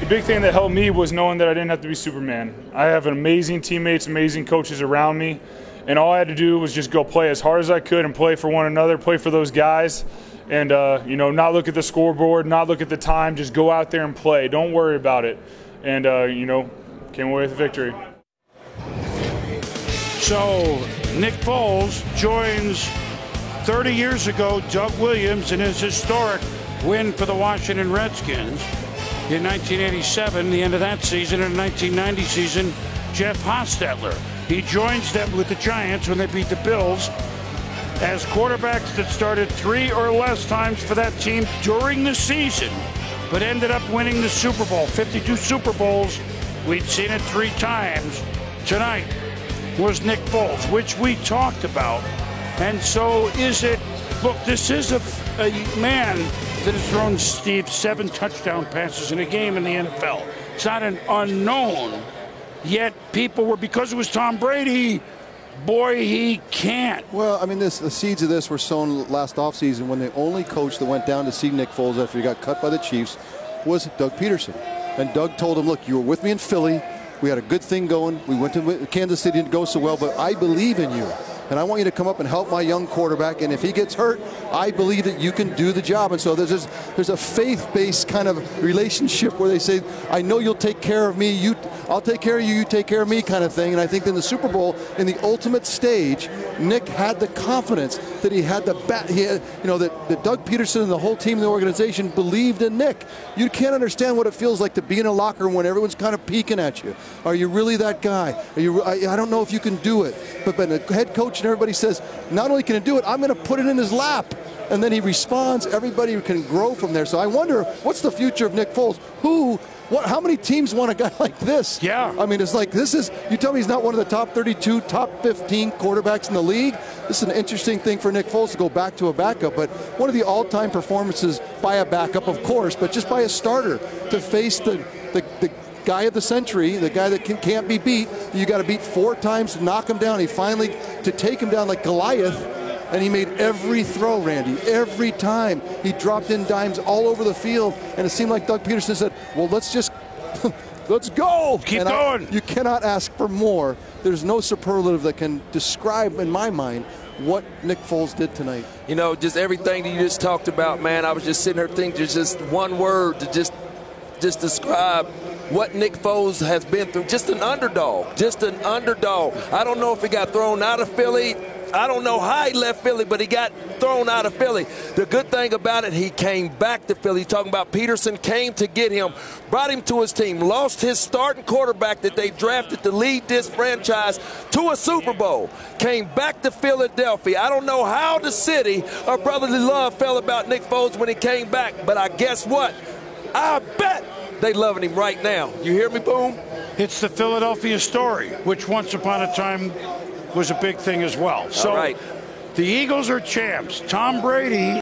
The big thing that helped me was knowing that I didn't have to be Superman. I have amazing teammates, amazing coaches around me, and all I had to do was just go play as hard as I could and play for one another, play for those guys, and you know, not look at the scoreboard, not look at the time, just go out there and play. Don't worry about it. And you know, came away with a victory. So Nick Foles joins 30 years ago Doug Williams in his historic win for the Washington Redskins. In 1987, the end of that season, and 1990 season, Jeff Hostetler. He joins them with the Giants when they beat the Bills as quarterbacks that started 3 or less times for that team during the season, but ended up winning the Super Bowl. 52 Super Bowls. We'd seen it 3 times. Tonight was Nick Foles, which we talked about. And so is it, look, this is a man that has thrown, Steve, 7 touchdown passes in a game in the NFL. It's not an unknown, yet people were, because it was Tom Brady, boy, he can't. Well, I mean, the seeds of this were sown last offseason when the only coach that went down to see Nick Foles after he got cut by the Chiefs was Doug Peterson. And Doug told him, look, you were with me in Philly. We had a good thing going. We went to Kansas City, didn't go so well, but I believe in you. And I want you to come up and help my young quarterback. And if he gets hurt, I believe that you can do the job. And so there's a faith-based kind of relationship where they say, I know you'll take care of me. I'll take care of you. You take care of me, kind of thing. And I think in the Super Bowl, in the ultimate stage, Nick had the confidence that he had that Doug Peterson and the whole team in the organization believed in Nick. You can't understand what it feels like to be in a locker room when everyone's kind of peeking at you. Are you really that guy? I don't know if you can do it. But the head coach and everybody says, not only can he do it, I'm going to put it in his lap. And then he responds. Everybody can grow from there. So I wonder, what's the future of Nick Foles? How many teams want a guy like this? Yeah. I mean, it's like, you tell me he's not one of the top 32, top 15 quarterbacks in the league? This is an interesting thing for Nick Foles to go back to a backup, but one of the all-time performances by a backup, of course, but just by a starter to face the guy of the century, the guy that can't be beat. You got to beat 4 times to knock him down. He finally, to take him down like Goliath, and he made every throw, Randy, every time. He dropped in dimes all over the field, and it seemed like Doug Peterson said, well, let's just, let's go. Keep going. You cannot ask for more. There's no superlative that can describe, in my mind, what Nick Foles did tonight. You know, just everything that you just talked about, man, I was just sitting here thinking there's just one word to just describe what Nick Foles has been through. Just an underdog. Just an underdog. I don't know if he got thrown out of Philly. I don't know how he left Philly, but he got thrown out of Philly. The good thing about it, he came back to Philly. Talking about Peterson came to get him, brought him to his team, lost his starting quarterback that they drafted to lead this franchise to a Super Bowl, came back to Philadelphia. I don't know how the city of brotherly love felt about Nick Foles when he came back, but I guess what? I bet they loving him right now. You hear me, Boom? It's the Philadelphia story, which once upon a time was a big thing as well. So right. The Eagles are champs. Tom Brady